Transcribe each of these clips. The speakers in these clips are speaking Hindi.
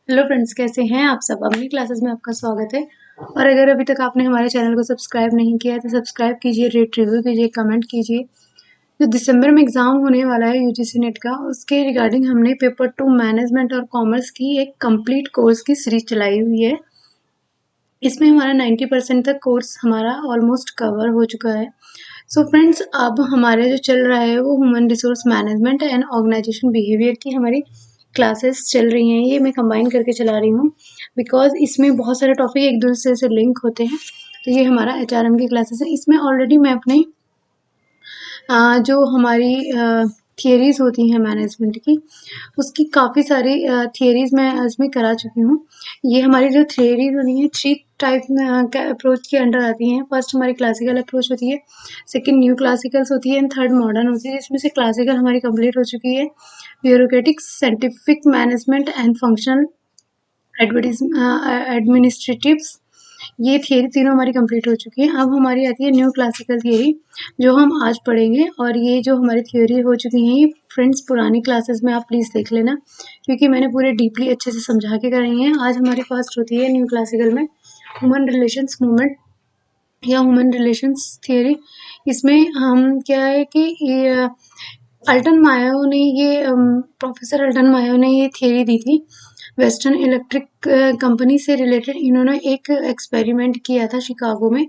हेलो फ्रेंड्स, कैसे हैं आप सब। अपनी क्लासेस में आपका स्वागत है। और अगर अभी तक आपने हमारे चैनल को सब्सक्राइब नहीं किया है तो सब्सक्राइब कीजिए, रेट रिव्यू कीजिए, कमेंट कीजिए। जो दिसंबर में एग्जाम होने वाला है यूजीसी नेट का, उसके रिगार्डिंग हमने पेपर 2 मैनेजमेंट और कॉमर्स की एक कंप्लीट कोर्स की सीरीज चलाई हुई है। इसमें हमारा 90% तक कोर्स हमारा ऑलमोस्ट कवर हो चुका है। सो फ्रेंड्स, अब हमारे जो चल रहा है वो human resource management and organisation behaviour की हमारी क्लासेस चल रही हैं। ये मैं कंबाइन करके चला रही हूँ बिकॉज इसमें बहुत सारे टॉपिक एक दूसरे से लिंक होते हैं। तो ये हमारा एचआरएम की क्लासेस है। इसमें ऑलरेडी मैं अपने जो हमारी थियरीज होती हैं मैनेजमेंट की, उसकी काफ़ी सारी थियरीज मैं इसमें करा चुकी हूँ। ये हमारी जो थियरीज होती हैं 3 टाइप अप्रोच के अंडर आती हैं। फर्स्ट हमारी क्लासिकल अप्रोच होती है, सेकंड न्यू क्लासिकल्स होती है एंड थर्ड मॉडर्न होती है। इसमें से क्लासिकल हमारी कंप्लीट हो चुकी है। Bureaucratic, scientific management and functional administratives, ये थियरी तीनों हमारी कंप्लीट हो चुकी है। अब हमारी आती है न्यू क्लासिकल थियरी, जो हम आज पढ़ेंगे। और ये जो हमारी थियरी हो चुकी हैं, ये फ्रेंड्स पुरानी क्लासेस में आप प्लीज़ देख लेना, क्योंकि मैंने पूरे डीपली अच्छे से समझा के कराई हैं। आज हमारी फर्स्ट होती है न्यू क्लासिकल में ह्यूमन रिलेशंस मूवमेंट या ह्यूमन रिलेशंस थियरी। इसमें हम क्या है कि ये अल्टन मायो ने ये प्रोफेसर अल्टन मायो ने ये थियरी दी थी। वेस्टर्न इलेक्ट्रिक कंपनी से रिलेटेड इन्होंने एक एक्सपेरिमेंट किया था शिकागो में।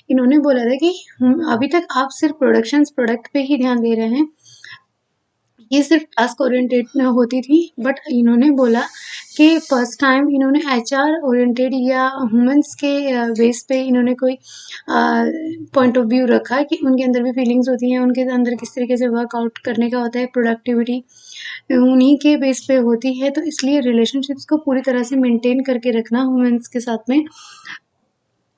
इन्होंने बोला था कि अभी तक आप सिर्फ प्रोडक्ट पे ही ध्यान दे रहे हैं, ये सिर्फ टास्क ओरिएंटेड होती थी। बट इन्होंने बोला कि फर्स्ट टाइम इन्होंने एचआर ओरिएंटेड या ह्यूमंस के बेस पे इन्होंने कोई पॉइंट ऑफ व्यू रखा कि उनके अंदर भी फीलिंग्स होती हैं, उनके अंदर किस तरीके से वर्कआउट करने का होता है, प्रोडक्टिविटी उन्हीं के बेस पे होती है। तो इसलिए रिलेशनशिप्स को पूरी तरह से मेंटेन करके रखना ह्यूमंस के साथ में,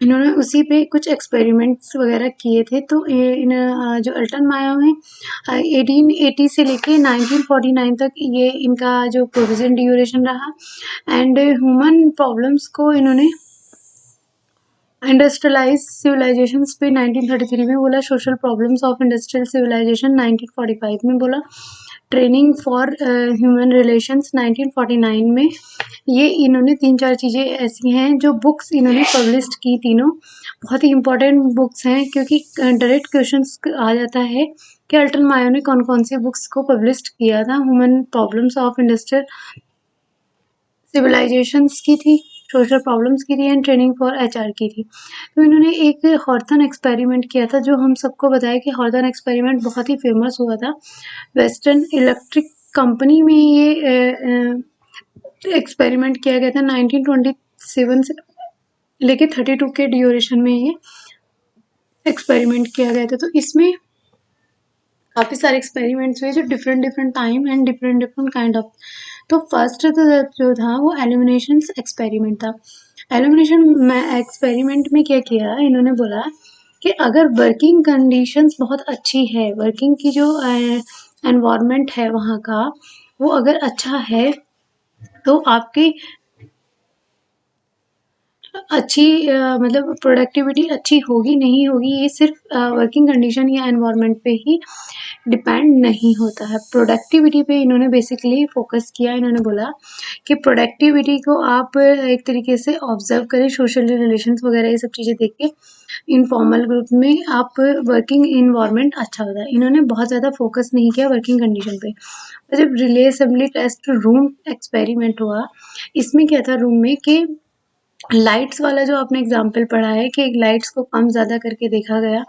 इन्होंने उसी पे कुछ एक्सपेरिमेंट्स वगैरह किए थे। तो ये जो अल्टन मायो है 1880 से लेके 1949 तक ये इनका जो प्रोविजन ड्यूरेशन रहा। एंड ह्यूमन प्रॉब्लम्स को इन्होंने इंडस्ट्रियलाइज सिविलाइजेशंस पे 1933 में बोला, social problems of industrial civilisation 1945 में बोला, ट्रेनिंग फॉर ह्यूमन रिलेशंस 1949 में। ये इन्होंने 3-4 चीज़ें ऐसी हैं जो बुक्स इन्होंने पब्लिश की, तीनों बहुत ही इंपॉर्टेंट बुक्स हैं, क्योंकि डायरेक्ट क्वेश्चंस आ जाता है कि अल्टन मायो ने कौन कौन सी बुक्स को पब्लिश किया था। Human problems of industrial civilisations की थी, सोशल प्रॉब्लम्स की थी एंड ट्रेनिंग फॉर एचआर की थी। तो इन्होंने एक हॉर्थन एक्सपेरिमेंट किया था, जो हम सबको बताया कि हॉर्थन एक्सपेरिमेंट बहुत ही फेमस हुआ था। वेस्टर्न इलेक्ट्रिक कंपनी में ये एक्सपेरिमेंट किया गया था 1927 से लेके 32 के ड्यूरेशन में ये एक्सपेरिमेंट किया गया था। तो इसमें काफ़ी सारे एक्सपेरिमेंट्स हुए जो different different time and different different kind of. तो फर्स्ट जो था वो एलिमिनेशन एक्सपेरिमेंट था। एलिमिनेशन एक्सपेरिमेंट में क्या किया, इन्होंने बोला कि अगर वर्किंग कंडीशंस बहुत अच्छी है, वर्किंग की जो एनवायरनमेंट है वहाँ का, वो अगर अच्छा है, तो आपकी अच्छी मतलब प्रोडक्टिविटी अच्छी होगी नहीं होगी, ये सिर्फ वर्किंग कंडीशन या एनवायरनमेंट पे ही डिपेंड नहीं होता है। प्रोडक्टिविटी पे इन्होंने बेसिकली फोकस किया। इन्होंने बोला कि प्रोडक्टिविटी को आप एक तरीके से ऑब्जर्व करें, सोशल रिलेशंस वगैरह ये सब चीज़ें देख के इनफॉर्मल ग्रुप में आप वर्किंग इन्वायरमेंट अच्छा होता है। इन्होंने बहुत ज़्यादा फोकस नहीं किया वर्किंग कंडीशन पे। जब relay assembly test room experiment हुआ, इसमें क्या था रूम में कि लाइट्स वाला जो आपने एग्जाम्पल पढ़ा है कि लाइट्स को कम ज़्यादा करके देखा गया,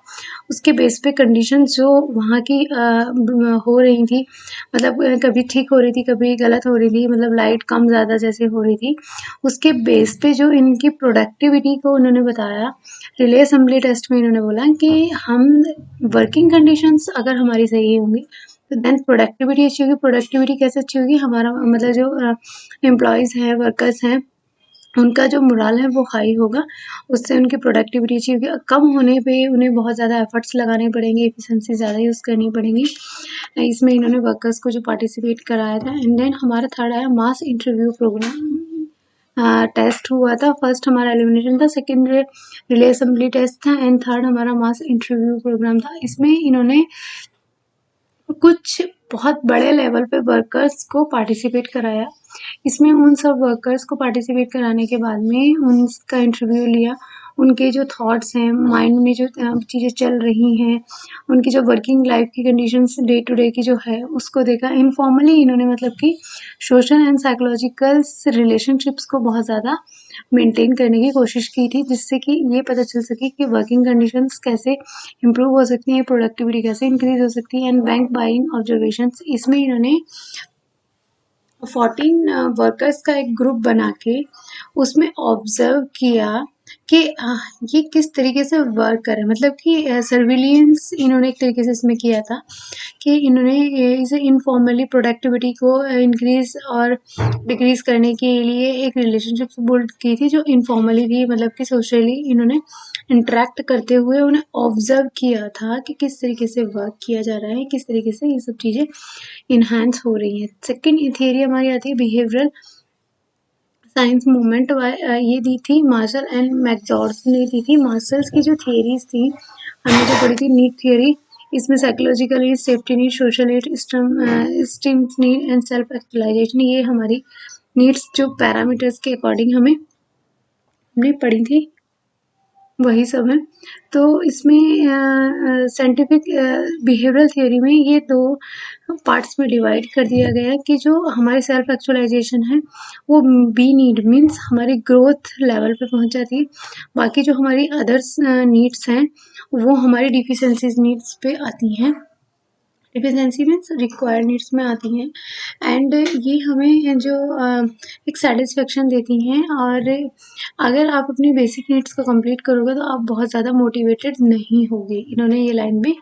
उसके बेस पे कंडीशंस जो वहाँ की हो रही थी, मतलब कभी ठीक हो रही थी कभी गलत हो रही थी, मतलब लाइट कम ज़्यादा जैसे हो रही थी, उसके बेस पे जो इनकी प्रोडक्टिविटी को उन्होंने बताया। रिले असेंबली टेस्ट में इन्होंने बोला कि हम वर्किंग कंडीशंस अगर हमारी सही होंगी तो देन प्रोडक्टिविटी अच्छी होगी। प्रोडक्टिविटी कैसे अच्छी होगी, हमारा मतलब जो एम्प्लॉयज़ हैं, वर्कर्स हैं, उनका जो मोरल है वो हाई होगा, उससे उनकी प्रोडक्टिविटी अच्छी होगी। कम होने पे उन्हें बहुत ज़्यादा एफर्ट्स लगाने पड़ेंगे, एफिशिएंसी ज़्यादा यूज़ करनी पड़ेगी। इसमें इन्होंने वर्कर्स को जो पार्टिसिपेट कराया था। एंड देन हमारा थर्ड आया मास इंटरव्यू प्रोग्राम टेस्ट हुआ था। फर्स्ट हमारा एलिमिनेशन था, सेकेंड रिले असेंबली टेस्ट था एंड थर्ड हमारा मास इंटरव्यू प्रोग्राम था। इसमें इन्होंने कुछ बहुत बड़े लेवल पे वर्कर्स को पार्टिसिपेट कराया। इसमें उन सब वर्कर्स को पार्टिसिपेट कराने के बाद में उनका इंटरव्यू लिया, उनके जो थॉट्स हैं, माइंड में जो चीज़ें चल रही हैं, उनकी जो वर्किंग लाइफ की कंडीशंस डे टू डे की जो है उसको देखा। इनफॉर्मली इन्होंने मतलब कि सोशल एंड साइकोलॉजिकल रिलेशनशिप्स को बहुत ज़्यादा मेंटेन करने की कोशिश की थी, जिससे कि ये पता चल सके कि वर्किंग कंडीशंस कैसे इम्प्रूव हो सकती हैं, प्रोडक्टिविटी कैसे इंक्रीज हो सकती है। एंड बैंक बाइंग ऑब्जर्वेशंस, इसमें इन्होंने 14 वर्कर्स का एक ग्रुप बना के उसमें ऑब्जर्व किया कि ये किस तरीके से वर्क कर रहे हैं, मतलब कि सर्विलियंस इन्होंने एक तरीके से इसमें किया था कि इन्होंने इसे इनफॉर्मली प्रोडक्टिविटी को इंक्रीज और डिक्रीज करने के लिए एक रिलेशनशिप बिल्ड की थी जो इनफॉर्मली थी, मतलब कि सोशली इन्होंने इंटरेक्ट करते हुए उन्हें ऑब्जर्व किया था कि किस तरीके से वर्क किया जा रहा है, किस तरीके से ये सब चीज़ें इन्हांस हो रही है। सेकेंड थियरी हमारी आती है बिहेवियरल साइंस मूवमेंट, ये दी थी मार्शल एंड मैकजॉर्ज ने दी थी। मार्शल्स की जो थियरीज थी हमने जो पढ़ी थी नीड थियरी, इसमें psychological need, safety need, social need, esteem need and self actualisation, ये हमारी नीड्स जो पैरामीटर्स के अकॉर्डिंग हमने पढ़ी थी वही सब है। तो इसमें साइंटिफिक बिहेवियरल थियोरी में ये दो पार्ट्स में डिवाइड कर दिया गया है कि जो हमारी सेल्फ एक्चुअलाइजेशन है वो बी नीड मीन्स हमारी ग्रोथ लेवल पे पहुंच जाती है। बाकी जो हमारी अदर्स नीड्स हैं वो हमारी डिफिशेंसीज नीड्स पे आती हैं, डिफिशेंसी मीन्स रिक्वायर्ड नीड्स में आती हैं। एंड ये हमें जो एक सेटिस्फेक्शन देती हैं, और अगर आप अपनी बेसिक नीड्स को कंप्लीट करोगे तो आप बहुत ज़्यादा मोटिवेटेड नहीं होगे। इन्होंने ये लाइन भी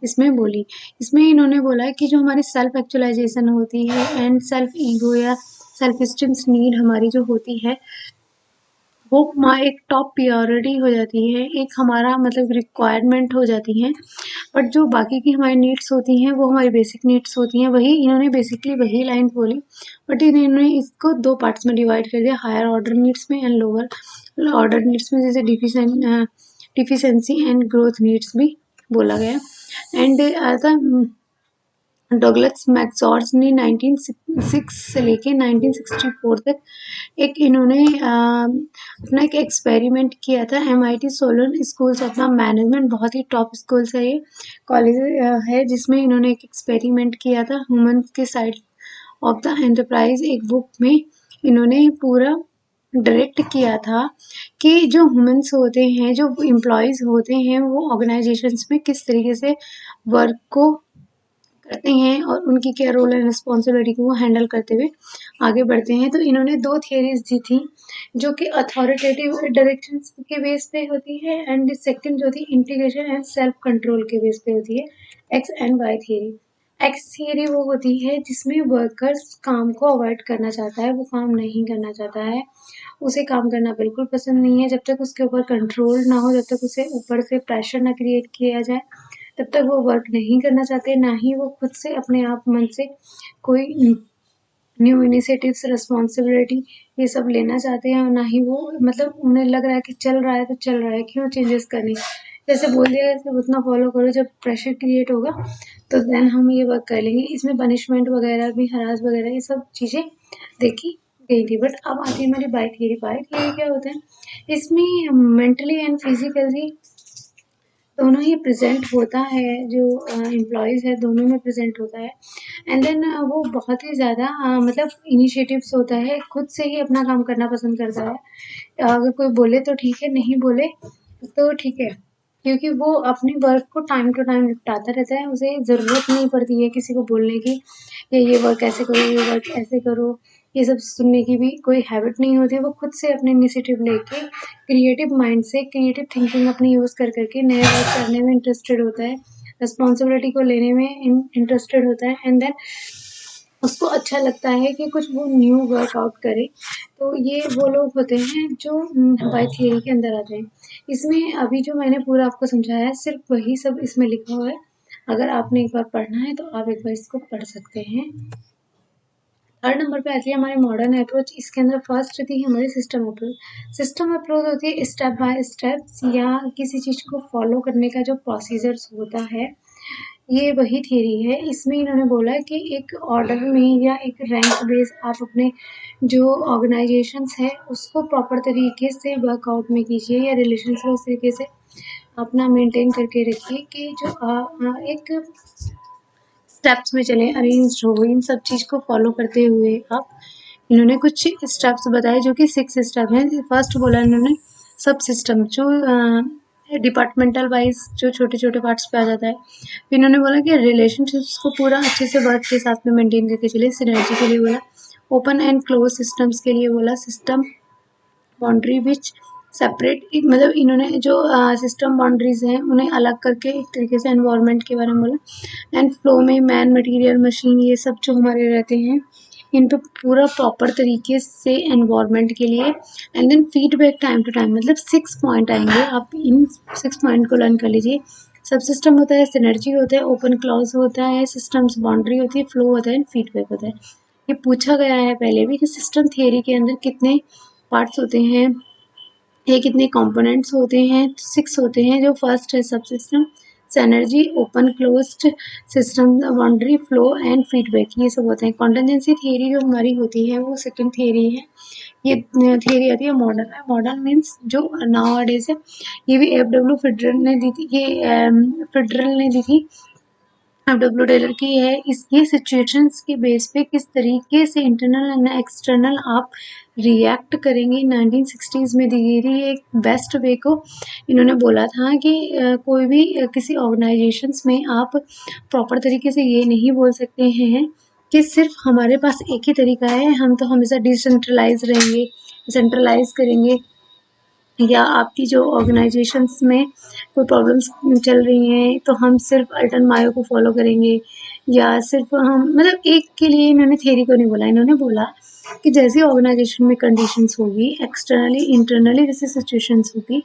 इसमें बोली। इसमें इन्होंने बोला कि जो हमारी सेल्फ एक्चुअलाइजेशन होती है एंड सेल्फ ईगो या सेल्फ स्टीम नीड हमारी जो होती है वो एक टॉप प्रायोरिटी हो जाती है, एक हमारा मतलब रिक्वायरमेंट हो जाती है। बट जो बाकी की हमारी नीड्स होती हैं वो हमारी बेसिक नीड्स होती हैं। वही इन्होंने बेसिकली वही लाइन बोली, बट इन्होंने इसको दो पार्ट्स में डिवाइड कर दिया, हायर ऑर्डर नीड्स में एंड लोअर ऑर्डर नीड्स में, जैसे डिफिशेंसी एंड ग्रोथ नीड्स भी बोला गया। एंड डगलस मैकजॉर्ज ने 1906 से लेके 1964 तक एक इन्होंने अपना एक एक्सपेरिमेंट किया था। MIT सोलन स्कूल्स अपना मैनेजमेंट, बहुत ही टॉप स्कूल्स है ये कॉलेज है, जिसमें इन्होंने एक एक्सपेरिमेंट किया था ह्यूमंस के साइड ऑफ द एंटरप्राइज। एक बुक में इन्होंने पूरा डायरेक्ट किया था कि जो ह्यूमंस होते हैं, जो एम्प्लॉयज होते हैं, वो ऑर्गेनाइजेशंस में किस तरीके से वर्क को करते हैं और उनकी क्या रोल एंड रिस्पॉन्सिबिलिटी को वो हैंडल करते हुए आगे बढ़ते हैं। तो इन्होंने दो थियरीज दी थी जो कि अथॉरिटेटिव डायरेक्शन के बेस पे होती है, एंड सेकंड जो थी इंटीग्रेशन एंड सेल्फ कंट्रोल के बेस पे होती है, X and Y theory. X theory वो होती है जिसमें वर्कर्स काम को अवॉइड करना चाहता है, वो काम नहीं करना चाहता है, उसे काम करना बिल्कुल पसंद नहीं है। जब तक उसके ऊपर कंट्रोल ना हो, जब तक उसे ऊपर से प्रेशर ना क्रिएट किया जाए, तब तक वो वर्क नहीं करना चाहते, ना ही वो खुद से अपने आप मन से कोई न्यू इनिशिएटिव्स, रिस्पॉन्सिबिलिटी ये सब लेना चाहते हैं, और ना ही वो मतलब उन्हें लग रहा है कि चल रहा है तो चल रहा है, क्यों चेंजेस करने, जैसे बोल दिया जैसे उतना फॉलो करो, जब प्रेशर क्रिएट होगा तो देन हम ये वर्क कर लेंगे। इसमें पनिशमेंट वगैरह भी, हरास वगैरह, ये सब चीज़ें देखी गई थी। बट अब आती है हमारी बाय थियरी। बाय थियरी क्या होता है, इसमें मेंटली एंड फिजिकली दोनों ही प्रेजेंट होता है, जो एम्प्लॉयज़ है दोनों में प्रेजेंट होता है। एंड देन वो बहुत ही ज़्यादा मतलब इनिशिएटिव्स होता है, खुद से ही अपना काम करना पसंद करता है। अगर कोई बोले तो ठीक है, नहीं बोले तो ठीक है, क्योंकि वो अपने वर्क को टाइम टू टाइम निपटाता रहता है, उसे ज़रूरत नहीं पड़ती है किसी को बोलने की, ये वर्क ऐसे करो, ये वर्क ऐसे करो, ये सब सुनने की भी कोई हैबिट नहीं होती है। वो खुद से अपने इनिशिएटिव लेके क्रिएटिव माइंड से, क्रिएटिव थिंकिंग अपनी यूज़ कर करके नए वर्क करने में इंटरेस्टेड होता है, रिस्पॉन्सिबिलिटी को लेने में इंटरेस्टेड होता है, एंड देन उसको अच्छा लगता है कि कुछ वो न्यू वर्कआउट करे। तो ये वो लोग होते हैं जो बाय थियरी के अंदर आते हैं। इसमें अभी जो मैंने पूरा आपको समझाया है सिर्फ वही सब इसमें लिखा हुआ है। अगर आपने एक बार पढ़ना है तो आप एक बार इसको पढ़ सकते हैं। थर्ड नंबर पे आती है हमारी मॉडर्न अप्रोच। इसके अंदर फर्स्ट थी हमारी सिस्टम अप्रोच। सिस्टम अप्रोच होती है स्टेप बाय स्टेप्स या किसी चीज़ को फॉलो करने का जो प्रोसीजर्स होता है, ये वही थ्योरी है। इसमें इन्होंने बोला कि एक ऑर्डर में या एक रैंक बेस आप अपने जो ऑर्गेनाइजेशंस है उसको प्रॉपर तरीके से वर्कआउट में कीजिए या रिलेशंस को उस तरीके से अपना मेंटेन करके रखिए कि जो एक स्टेप्स में चले, अरेंज्ड हो, इन सब चीज़ को फॉलो करते हुए आप, इन्होंने कुछ स्टेप्स बताए जो कि 6 स्टेप हैं। फर्स्ट बोला इन्होंने सब सिस्टम जो डिपार्टमेंटल वाइज जो छोटे-छोटे पार्ट्स पे आ जाता है। फिर इन्होंने बोला कि रिलेशनशिप्स को पूरा अच्छे से वर्क के साथ में मेंटेन करके चलिए। सिनर्जी के लिए बोला, ओपन एंड क्लोज सिस्टम्स के लिए बोला, सिस्टम बाउंड्री विच सेपरेट, मतलब इन्होंने जो सिस्टम बाउंड्रीज हैं उन्हें अलग करके एक तरीके से एनवायरनमेंट के बारे में बोला। एंड फ्लो में मैन, मटेरियल, मशीन, ये सब जो हमारे रहते हैं इन पे पूरा प्रॉपर तरीके से एनवायरनमेंट के लिए। And then feedback time to time, मतलब 6 पॉइंट आएंगे, आप इन 6 पॉइंट को लर्न कर लीजिए। सब सिस्टम होता है, सिनर्जी होता है, ओपन क्लॉज होता है, सिस्टम्स बाउंड्री होती है, फ्लो होता है, फीडबैक होता है। ये पूछा गया है पहले भी कि सिस्टम थियरी के अंदर कितने पार्ट्स होते हैं, ये कितने कंपोनेंट्स होते हैं। 6 होते हैं। जो फर्स्ट है सब system, synergy, open closed system, boundary, flow and feedback, ये सब होते हैं। कॉन्टिजेंसी थियरी जो हमारी होती है वो सेकंड थियरी है। ये थियरी आती है मॉडर्न है। मॉडर्न मीन्स जो नाउ डेज है, ये भी एफ.डब्ल्यू. फिडरल ने दी थी, ये फिडरल ने दी थी, एफ.डब्ल्यू. टेलर की है। इस ये सिचुएशंस के बेस पे किस तरीके से इंटरनल एंड एक्सटर्नल आप रिएक्ट करेंगे, 1960s में दी गई थी। एक बेस्ट वे को इन्होंने बोला था कि कोई भी किसी ऑर्गेनाइजेशंस में आप प्रॉपर तरीके से ये नहीं बोल सकते हैं कि सिर्फ हमारे पास एक ही तरीका है, हम तो हमेशा डिसेंट्रलाइज रहेंगे, सेंट्रलाइज करेंगे, या आपकी जो ऑर्गेनाइजेशंस में कोई प्रॉब्लम्स चल रही हैं तो हम सिर्फ अल्टन मायो को फॉलो करेंगे, या सिर्फ हम, मतलब एक के लिए इन्होंने थ्योरी को नहीं बोला। इन्होंने बोला कि जैसी ऑर्गेनाइजेशन में कंडीशंस होगी, एक्सटर्नली इंटरनली जैसी सिचुएशंस होगी,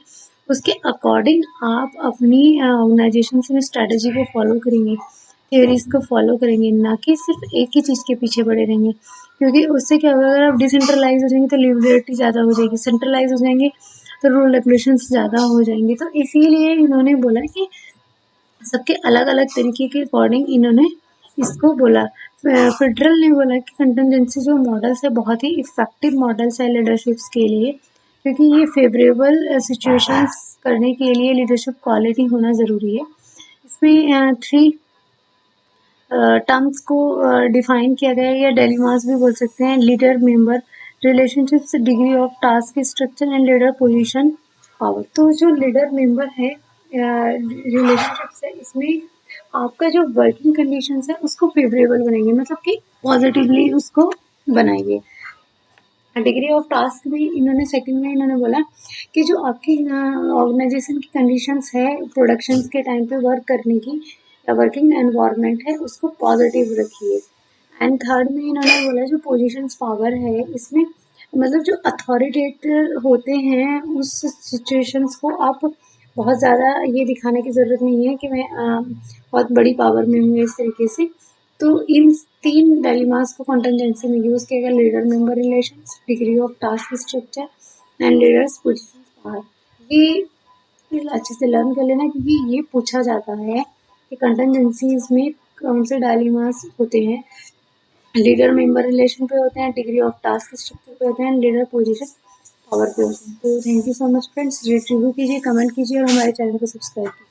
उसके अकॉर्डिंग आप अपनी ऑर्गेनाइजेशन में स्ट्रैटेजी को फॉलो करेंगे, थ्योरीज को फॉलो करेंगे, ना कि सिर्फ एक ही चीज़ के पीछे पड़े रहेंगे। क्योंकि उससे क्या होगा, अगर आप डिसेंट्रलाइज हो जाएंगे तो लिबर्टी ज़्यादा हो जाएगी, सेंट्रलाइज हो जाएंगे तो रूल रेगुलेशंस ज़्यादा हो जाएंगे। तो इसीलिए इन्होंने बोला कि सबके अलग अलग तरीके के अकॉर्डिंग इन्होंने इसको बोला। फेडरल ने बोला कि कंटिजेंसी जो मॉडल्स है बहुत ही इफ़ेक्टिव मॉडल्स है लीडरशिप्स के लिए, क्योंकि ये फेवरेबल सिचुएशंस करने के लिए लीडरशिप क्वालिटी होना ज़रूरी है। इसमें 3 टर्म्स को डिफाइन किया गया है, या डेलीमास भी बोल सकते हैं। Leader member relationships, degree of task structure and leader position power. तो जो लीडर मेंबर है रिलेशनशिप्स है, इसमें आपका जो वर्किंग कंडीशंस है उसको फेवरेबल बनाएंगे, मतलब कि पॉजिटिवली उसको बनाइए। डिग्री ऑफ टास्क भी इन्होंने सेकंड में इन्होंने बोला कि जो आपकी ऑर्गेनाइजेशन की कंडीशंस है प्रोडक्शंस के टाइम पे वर्क करने की, या वर्किंग एनवायरनमेंट है, उसको पॉजिटिव रखिए। एंड थर्ड में इन्होंने बोला जो पोजीशंस पावर है, इसमें मतलब जो अथॉरिटेटर होते हैं उस सिचुएशंस को आप बहुत ज़्यादा ये दिखाने की ज़रूरत नहीं है कि मैं बहुत बड़ी पावर में हूँ इस तरीके से। तो इन 3 डायलेमास को कॉन्टिजेंसी में यूज़ किया गया, leader member relations, degree of task structure and leaders position power. ये अच्छे से लर्न कर लेना, क्योंकि ये पूछा जाता है कि कंटिजेंसीज में कौन से डायलेमास होते हैं। लीडर मेंबर रिलेशन पे होते हैं, डिग्री ऑफ टास्क स्ट्रक्चर पे होते हैं, लीडर पोजीशन पावर पे होते हैं। तो thank you so much friends, rate review कीजिए, कमेंट कीजिए और हमारे चैनल को सब्सक्राइब कीजिए।